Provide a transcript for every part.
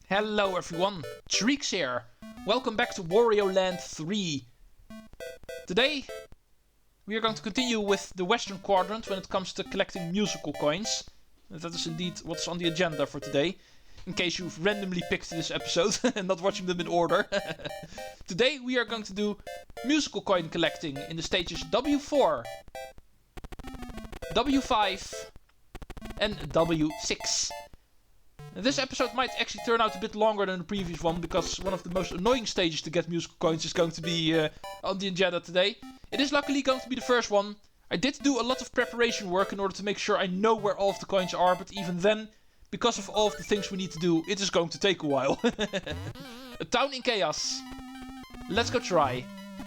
Hello everyone, Treecks here. Welcome back to Wario Land 3. Today we are going to continue with the Western Quadrant when it comes to collecting musical coins. That is indeed what's on the agenda for today, in case you've randomly picked this episode and not watching them in order. Today we are going to do musical coin collecting in the stages W4, W5 and W6. This episode might actually turn out a bit longer than the previous one, because one of the most annoying stages to get musical coins is going to be on the agenda today. It is luckily going to be the first one. I did do a lot of preparation work in order to make sure I know where all of the coins are, but even then, because of all of the things we need to do, it is going to take a while. A town in chaos. Let's go try.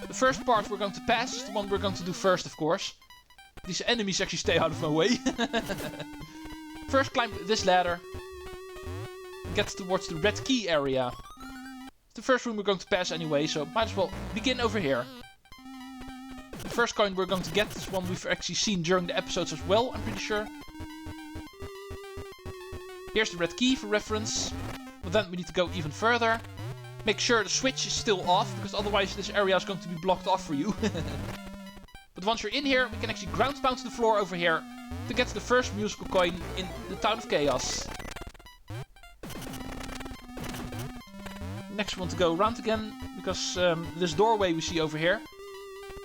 The first part we're going to pass is the one we're going to do first, of course. These enemies actually stay out of my way. First climb this ladder. Get towards the red key area. It's the first room we're going to pass anyway, so might as well begin over here. The first coin we're going to get is one we've actually seen during the episodes as well, I'm pretty sure. Here's the red key for reference. But then we need to go even further. Make sure the switch is still off, because otherwise this area is going to be blocked off for you. But once you're in here, we can actually ground pound to the floor over here to get the first musical coin in the Town of Chaos. Next we want to go around again, because this doorway we see over here,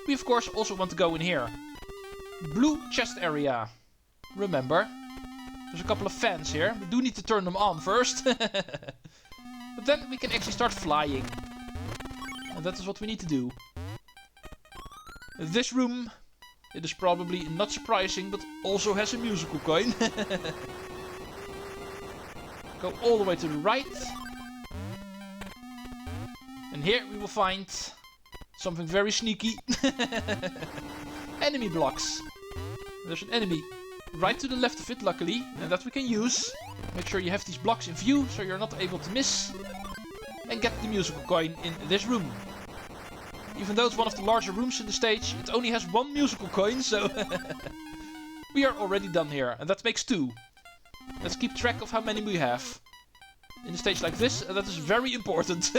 we of course also want to go in here. Blue chest area. Remember, there's a couple of fans here. We do need to turn them on first. But then we can actually start flying. And that is what we need to do. This room, it is probably not surprising, but also has a musical coin. Go all the way to the right. And here we will find something very sneaky. Enemy blocks. There's an enemy right to the left of it, luckily, and that we can use. Make sure you have these blocks in view, so you're not able to miss. And get the musical coin in this room. Even though it's one of the larger rooms in the stage, it only has one musical coin, so we are already done here, and that makes 2. Let's keep track of how many we have. In a stage like this, that is very important.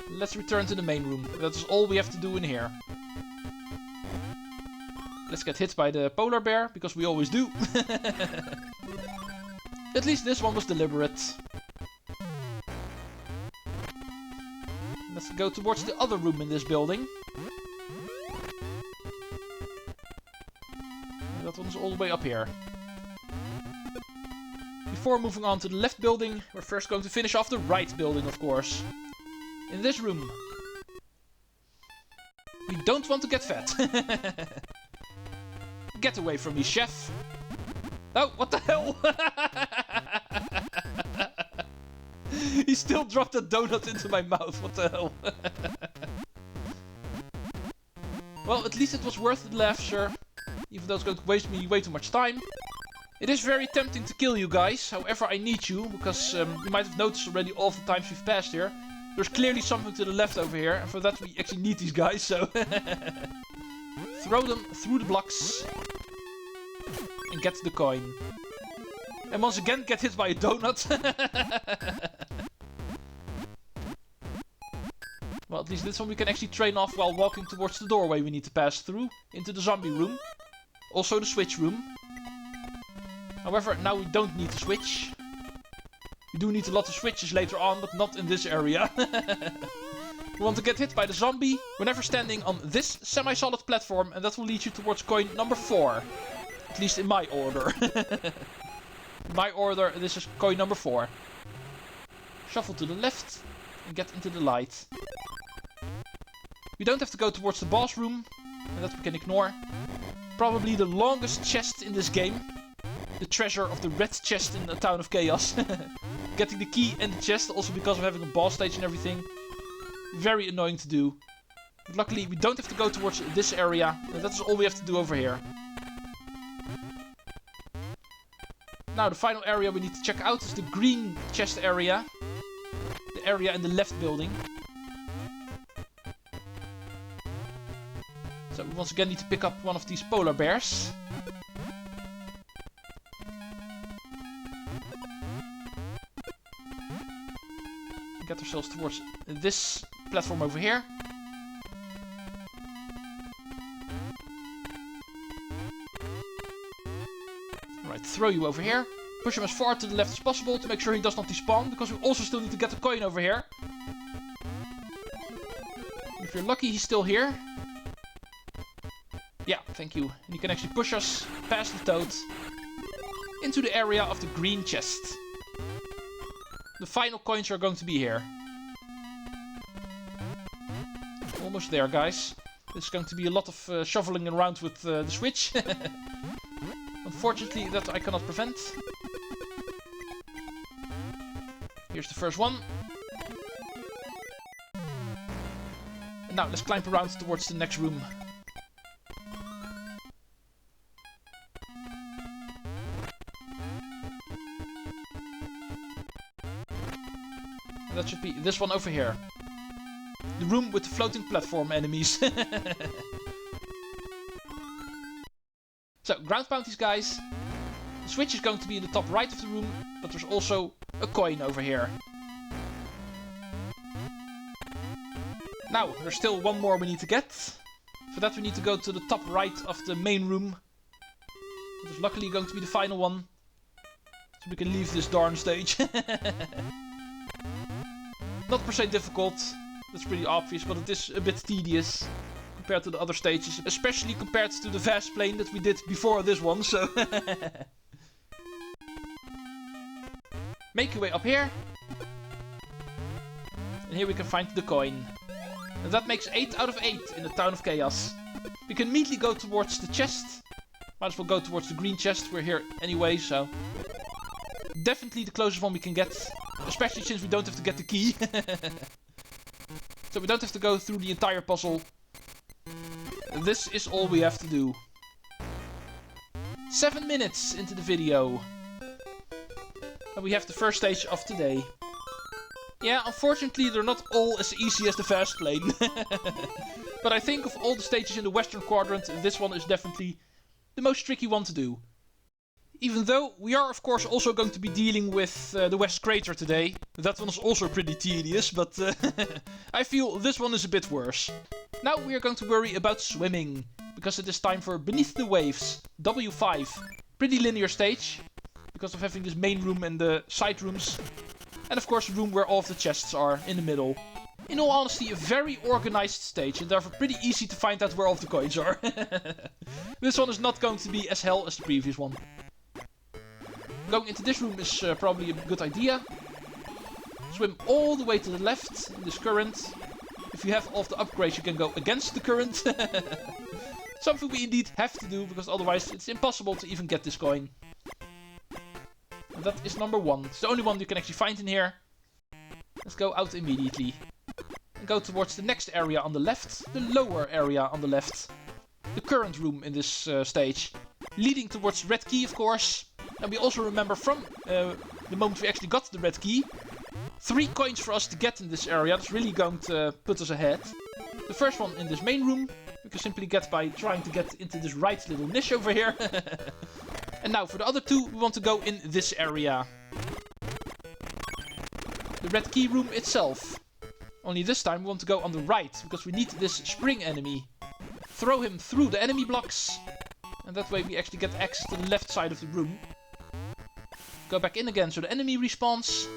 Let's return to the main room. That's all we have to do in here. Let's get hit by the polar bear, because we always do. At least this one was deliberate. Let's go towards the other room in this building. And that one's all the way up here. Before moving on to the left building, we're first going to finish off the right building, of course. In this room. We don't want to get fat. Get away from me, chef. Oh, what the hell? He still dropped a donut into my mouth. What the hell? Well, at least it was worth the laugh, sure. Even though it's going to waste me way too much time. It is very tempting to kill you guys, however I need you, because you might have noticed already all the times we've passed here. There's clearly something to the left over here, and for that we actually need these guys, so... Throw them through the blocks. And get the coin. And once again get hit by a donut. Well, at least this one we can actually train off while walking towards the doorway we need to pass through. Into the zombie room. Also the switch room. However, now we don't need to switch. We do need a lot of switches later on, but not in this area. We want to get hit by the zombie whenever standing on this semi-solid platform, and that will lead you towards coin number 4. At least in my order. In my order, this is coin number 4. Shuffle to the left and get into the light. We don't have to go towards the boss room, and that we can ignore. Probably the longest chest in this game. The treasure of the red chest in the Town of Chaos. Getting the key and the chest, also because of having a boss stage and everything. Very annoying to do. But luckily we don't have to go towards this area. And that's all we have to do over here. Now the final area we need to check out is the green chest area. The area in the left building. So we once again need to pick up one of these polar bears. get ourselves towards this platform over here. Right, throw you over here. Push him as far to the left as possible to make sure he does not despawn, because we also still need to get the coin over here. If you're lucky, he's still here. Yeah, thank you. And you can actually push us past the toad into the area of the green chest. The final coins are going to be here. Almost there, guys. This is going to be a lot of shoveling around with the switch. Unfortunately, that I cannot prevent. Here's the first one. And now let's climb around towards the next room. And that should be this one over here. The room with the floating platform enemies. So, ground bounties, guys. The switch is going to be in the top right of the room, but there's also a coin over here. Now, there's still one more we need to get. For that we need to go to the top right of the main room. It is luckily going to be the final one. So we can leave this darn stage. Not per se difficult. That's pretty obvious, but it is a bit tedious compared to the other stages. Especially compared to the vast plane that we did before this one, so... Make your way up here. And here we can find the coin. And that makes 8 out of 8 in the Town of Chaos. We can immediately go towards the chest. Might as well go towards the green chest. We're here anyway, so... Definitely the closest one we can get. Especially since we don't have to get the key. So we don't have to go through the entire puzzle. This is all we have to do. 7 minutes into the video. And we have the first stage of today. Yeah, unfortunately they're not all as easy as the fast plane. But I think of all the stages in the western quadrant, this one is definitely the most tricky one to do. Even though we are of course also going to be dealing with the West Crater today. That one is also pretty tedious, but I feel this one is a bit worse. Now we are going to worry about swimming, because it is time for Beneath the Waves, W5. Pretty linear stage, because of having this main room and the side rooms. And of course the room where all of the chests are, in the middle. In all honesty, a very organized stage, and therefore pretty easy to find out where all of the coins are. This one is not going to be as hell as the previous one. Going into this room is probably a good idea. Swim all the way to the left in this current. If you have all of the upgrades, you can go against the current. Something we indeed have to do, because otherwise it's impossible to even get this coin. And that is number 1. It's the only one you can actually find in here. Let's go out immediately. And go towards the next area on the left. The lower area on the left. The current room in this stage. Leading towards the red key, of course. And we also remember from the moment we actually got the red key. 3 coins for us to get in this area. That's really going to put us ahead. The first one in this main room. We can simply get by trying to get into this right little niche over here. And now for the other 2, we want to go in this area. The red key room itself. Only this time we want to go on the right, because we need this spring enemy. Throw him through the enemy blocks. And that way we actually get access to the left side of the room. Go back in again so the enemy respawns.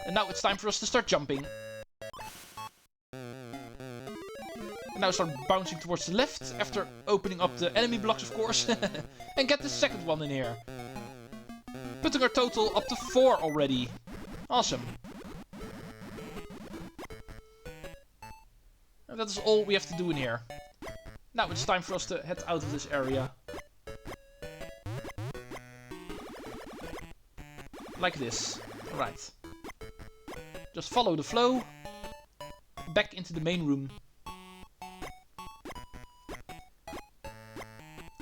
And now it's time for us to start jumping. And now start bouncing towards the left, after opening up the enemy blocks, of course. And get the second one in here. Putting our total up to 4 already. Awesome. And that is all we have to do in here. Now it's time for us to head out of this area. Like this. Alright. Just follow the flow. Back into the main room.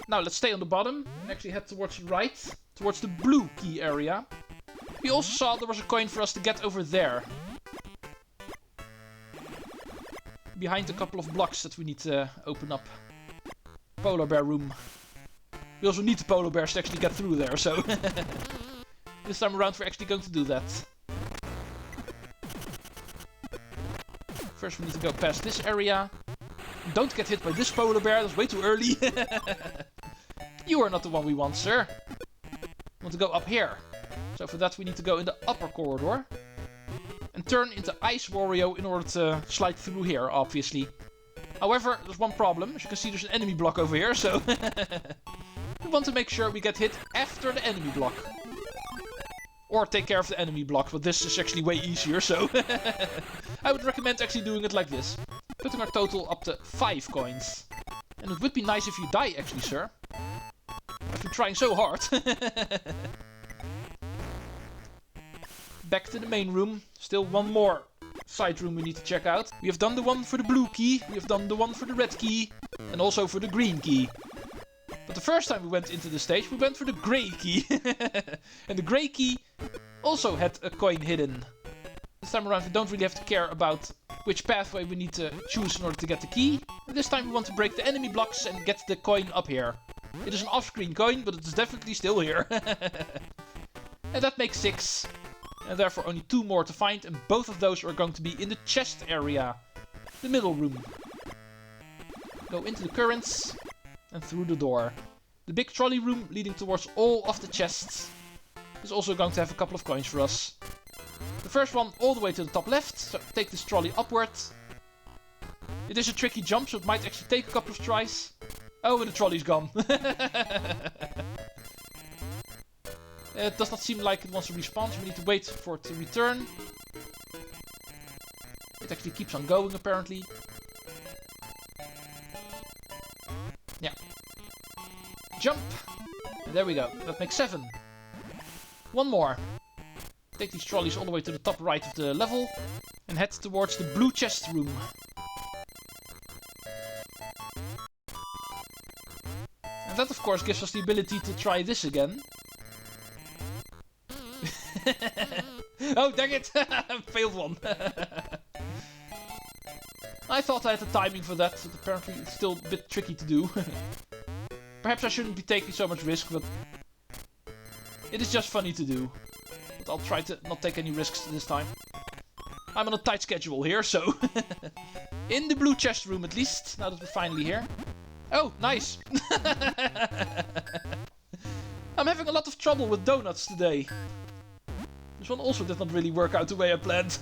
Now let's stay on the bottom and actually head towards the right. Towards the blue key area. We also saw there was a coin for us to get over there. Behind a couple of blocks that we need to open up. Polar bear room. We also need the polar bears to actually get through there, so... This time around we're actually going to do that. First we need to go past this area. Don't get hit by this polar bear, that's way too early. You are not the one we want, sir. We want to go up here. So for that we need to go in the upper corridor. And turn into Ice Wario in order to slide through here, obviously. However, there's one problem. As you can see, there's an enemy block over here, so... we want to make sure we get hit after the enemy block. Or take care of the enemy block, but this is actually way easier, so... I would recommend actually doing it like this. Putting our total up to 5 coins. And it would be nice if you die, actually, sir. I've been trying so hard. Back to the main room. Still one more side room we need to check out. We have done the one for the blue key. We have done the one for the red key. And also for the green key. But the first time we went into the stage, we went for the grey key. And the grey key also had a coin hidden. This time around we don't really have to care about which pathway we need to choose in order to get the key. And this time we want to break the enemy blocks and get the coin up here. It is an off-screen coin, but it is definitely still here. And that makes 6. And therefore only 2 more to find, and both of those are going to be in the chest area. The middle room. Go into the currents and through the door. The big trolley room leading towards all of the chests is also going to have a couple of coins for us. The first one all the way to the top left, so take this trolley upward. It is a tricky jump, so it might actually take a couple of tries. Oh, and the trolley's gone. It does not seem like it wants to respawn, so we need to wait for it to return. It actually keeps on going, apparently. Yeah. Jump! And there we go. That makes 7. One more. Take these trolleys all the way to the top right of the level. And head towards the blue chest room. And that, of course, gives us the ability to try this again. Oh, dang it! Failed one. I thought I had the timing for that, but apparently it's still a bit tricky to do. Perhaps I shouldn't be taking so much risk, but it is just funny to do. But I'll try to not take any risks this time. I'm on a tight schedule here, so... In the blue chest room at least, now that we're finally here. Oh, nice! I'm having a lot of trouble with donuts today. This one also did not really work out the way I planned.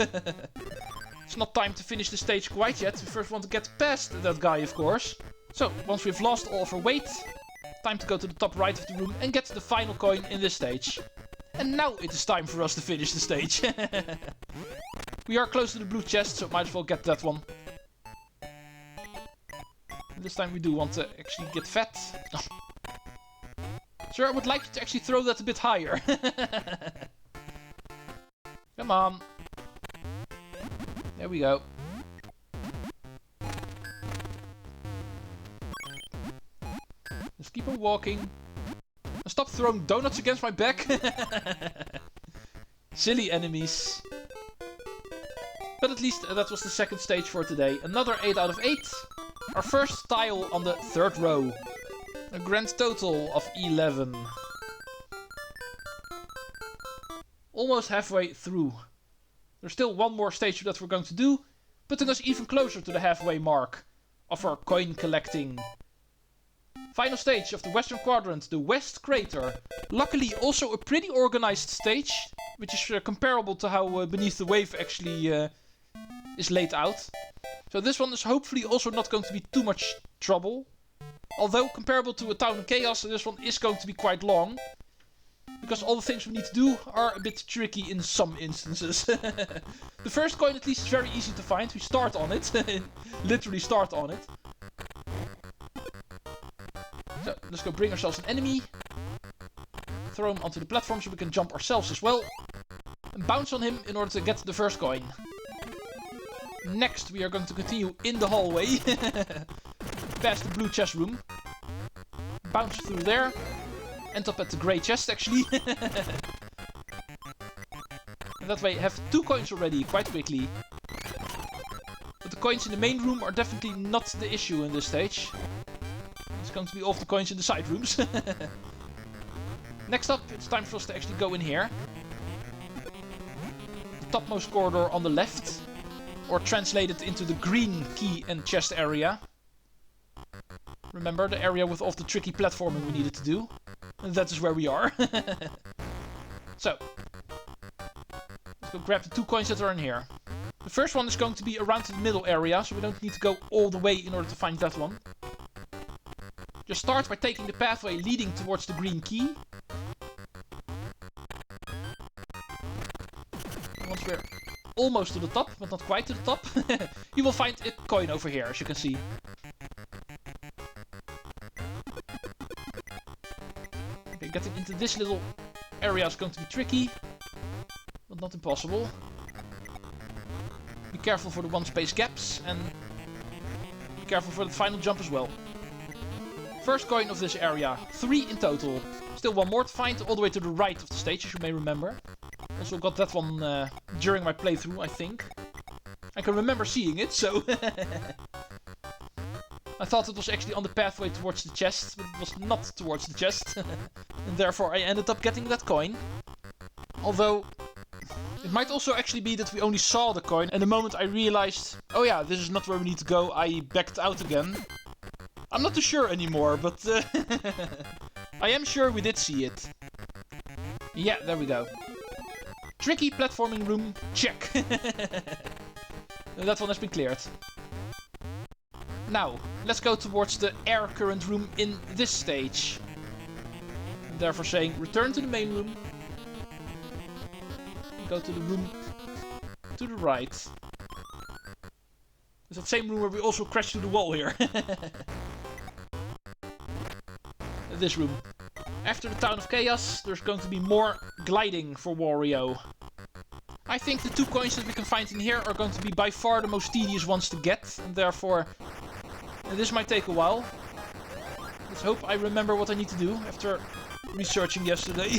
It's not time to finish the stage quite yet. We first want to get past that guy, of course. So, once we've lost all of our weight, time to go to the top right of the room and get the final coin in this stage. And now it is time for us to finish the stage. We are close to the blue chest, so might as well get that one. And this time we do want to actually get fat. Sir, I would like you to actually throw that a bit higher. Come on. There we go. Let's keep on walking. And stop throwing donuts against my back. Silly enemies. But at least that was the second stage for today. Another 8 out of 8. Our first tile on the 3rd row. A grand total of 11. Almost halfway through. There's still one more stage that we're going to do, putting us even closer to the halfway mark of our coin collecting. Final stage of the western quadrant, the West Crater. Luckily also a pretty organized stage, which is comparable to how Beneath the Wave actually is laid out. So this one is hopefully also not going to be too much trouble. Although comparable to a Town in Chaos, this one is going to be quite long. Because all the things we need to do are a bit tricky in some instances. The first coin at least is very easy to find. We start on it. Literally start on it. So, let's go bring ourselves an enemy. Throw him onto the platform so we can jump ourselves as well. And bounce on him in order to get the first coin. Next we are going to continue in the hallway. Past the blue chest room. Bounce through there. End up at the grey chest, actually. And that way have 2 coins already, quite quickly. But the coins in the main room are definitely not the issue in this stage. It's going to be all of the coins in the side rooms. Next up, it's time for us to actually go in here. The topmost corridor on the left. Or translated into the green key and chest area. Remember, the area with all the tricky platforming we needed to do. And that is where we are. So, let's go grab the 2 coins that are in here. The first one is going to be around the middle area, so we don't need to go all the way in order to find that one. Just start by taking the pathway leading towards the green key. And once we're almost to the top, but not quite to the top, you will find a coin over here, as you can see. Okay, getting into this little area is going to be tricky, but not impossible. Be careful for the 1-space gaps, and be careful for the final jump as well. First coin of this area, 3 in total. Still 1 more to find, all the way to the right of the stage, as you may remember. Also got that one during my playthrough, I think. I can remember seeing it, so... I thought it was actually on the pathway towards the chest, but it was not towards the chest. And therefore I ended up getting that coin. Although, it might also actually be that we only saw the coin, and the moment I realized, oh yeah, this is not where we need to go, I backed out again. I'm not too sure anymore, but I am sure we did see it. Yeah, there we go. Tricky platforming room, check. That one has been cleared. Now, let's go towards the air current room in this stage. And therefore saying, return to the main room. Go to the room to the right. It's that same room where we also crashed through the wall here. This room. After the Town of Chaos, there's going to be more gliding for Wario. I think the 2 coins that we can find in here are going to be by far the most tedious ones to get, and therefore this might take a while. Let's hope I remember what I need to do after researching yesterday.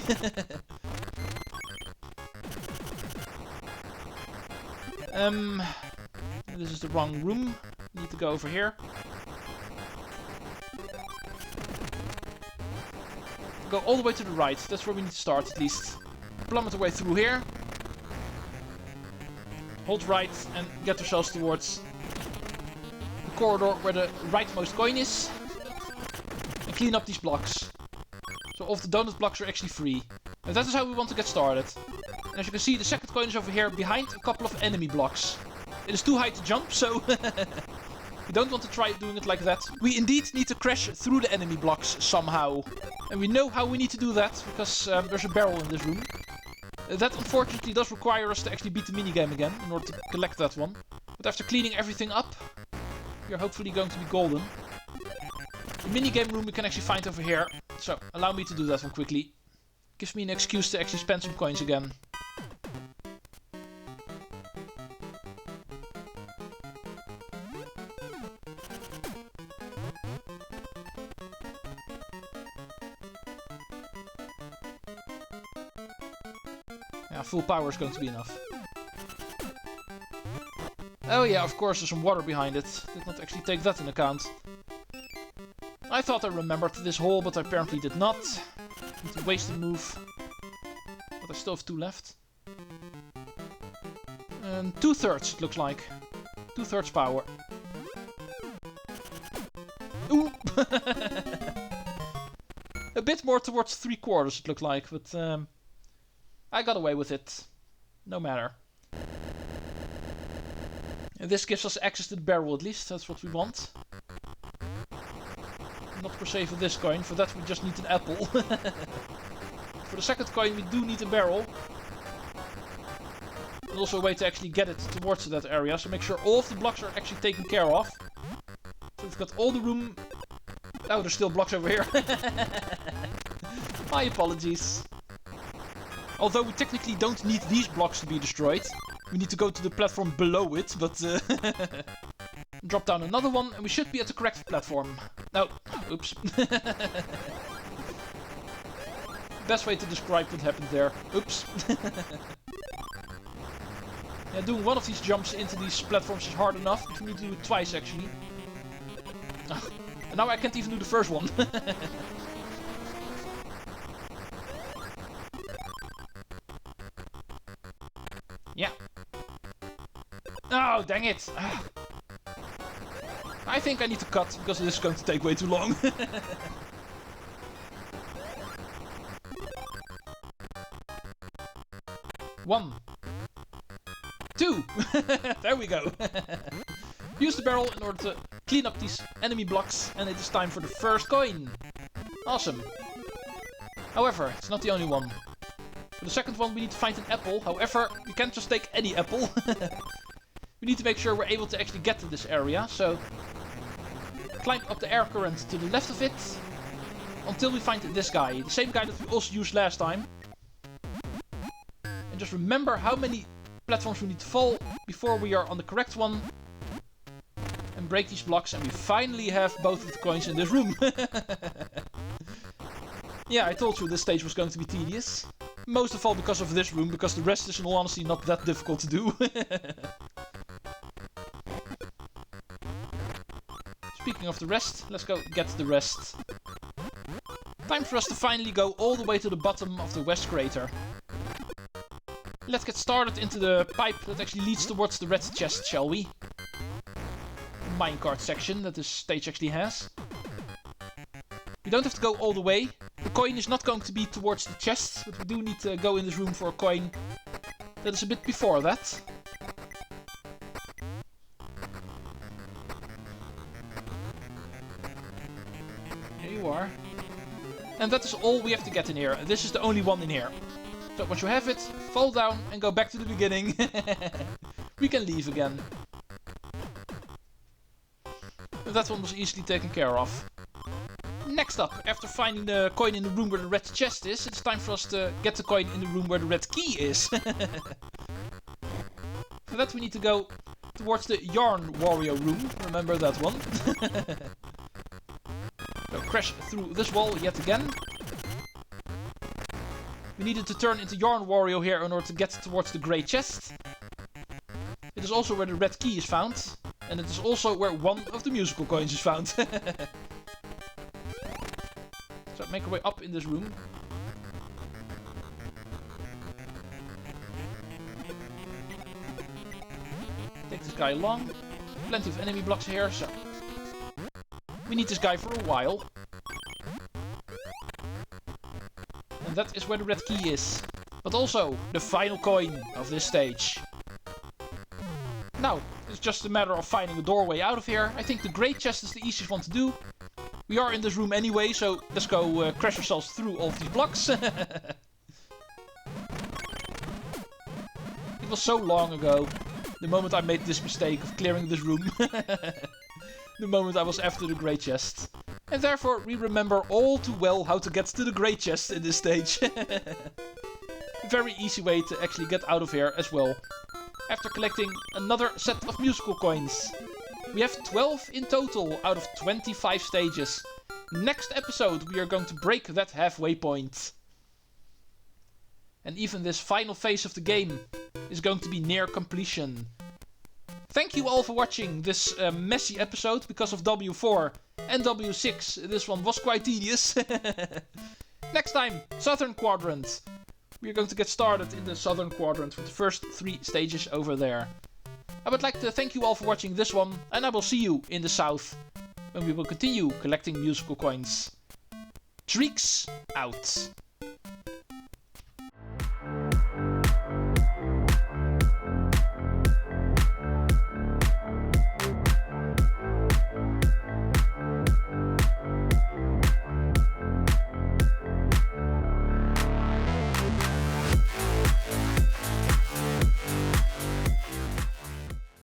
This is the wrong room. Need to go over here. Go all the way to the right. That's where we need to start, at least. Plummet our way through here. Hold right and get ourselves towards the corridor where the rightmost coin is. And clean up these blocks. So all of the donut blocks are actually free. And that is how we want to get started. And as you can see, the second coin is over here behind a couple of enemy blocks. It is too high to jump, so we don't want to try doing it like that. We indeed need to crash through the enemy blocks somehow. And we know how we need to do that, because there's a barrel in this room. That unfortunately does require us to actually beat the minigame again, in order to collect that one. But after cleaning everything up, we are hopefully going to be golden. The minigame room we can actually find over here, so allow me to do that one quickly. Gives me an excuse to actually spend some coins again. Yeah, full power is going to be enough. Oh yeah, of course there's some water behind it. Did not actually take that in account. I thought I remembered this hole, but I apparently did not. Need to waste a move. But I still have 2 left. And 2/3 it looks like. 2/3 power. Ooh! A bit more towards 3/4 it looked like, but I got away with it. No matter. And this gives us access to the barrel at least, that's what we want. Not per se for this coin, for that we just need an apple. For the second coin we do need a barrel. And also a way to actually get it towards that area, so make sure all of the blocks are actually taken care of. So we've got all the room... Oh, there's still blocks over here. My apologies. Although we technically don't need these blocks to be destroyed. We need to go to the platform below it, but... Drop down another one, and we should be at the correct platform. No, oops. Best way to describe what happened there. Oops. Yeah, doing one of these jumps into these platforms is hard enough, but we need to do it twice actually. Ugh. And now I can't even do the first one. Yeah. Oh, dang it! I think I need to cut, because this is going to take way too long. 1, 2. There we go. Use the barrel in order to clean up these enemy blocks, and it is time for the first coin. Awesome. However, it's not the only one. For the second one we need to find an apple. However, we can't just take any apple. We need to make sure we're able to actually get to this area, so climb up the air current to the left of it until we find this guy. The same guy that we also used last time. And just remember how many platforms we need to fall before we are on the correct one. And break these blocks, and we finally have both of the coins in this room. Yeah, I told you this stage was going to be tedious. Most of all because of this room, because the rest is in all honesty not that difficult to do. Speaking of the rest, let's go get the rest. Time for us to finally go all the way to the bottom of the west crater. Let's get started into the pipe that actually leads towards the red chest, shall we? Minecart section that this stage actually has. We don't have to go all the way. The coin is not going to be towards the chest, but we do need to go in this room for a coin that is a bit before that. Here you are. And that is all we have to get in here. This is the only one in here. So once you have it, fall down and go back to the beginning. We can leave again. That one was easily taken care of. Next up, after finding the coin in the room where the red chest is, it's time for us to get the coin in the room where the red key is. For that we need to go towards the Yarn Wario room. Remember that one. So crash through this wall yet again. We needed to turn into Yarn Wario here in order to get towards the grey chest. It is also where the red key is found. And it is also where one of the musical coins is found. So make our way up in this room. Take this guy along. Plenty of enemy blocks here, so we need this guy for a while. And that is where the red key is. But also the final coin of this stage. Now, it's just a matter of finding a doorway out of here. I think the grey chest is the easiest one to do. We are in this room anyway, so let's go crash ourselves through all of these blocks. It was so long ago, the moment I made this mistake of clearing this room. The moment I was after the grey chest. And therefore we remember all too well how to get to the grey chest in this stage. A very easy way to actually get out of here as well. After collecting another set of musical coins. We have 12 in total out of 25 stages. Next episode we are going to break that halfway point. And even this final phase of the game is going to be near completion. Thank you all for watching this messy episode because of W4 and W6. This one was quite tedious. Next time, Southern Quadrant. We are going to get started in the Southern Quadrant with the first 3 stages over there. I would like to thank you all for watching this one, and I will see you in the south, when we will continue collecting musical coins. Treecks out.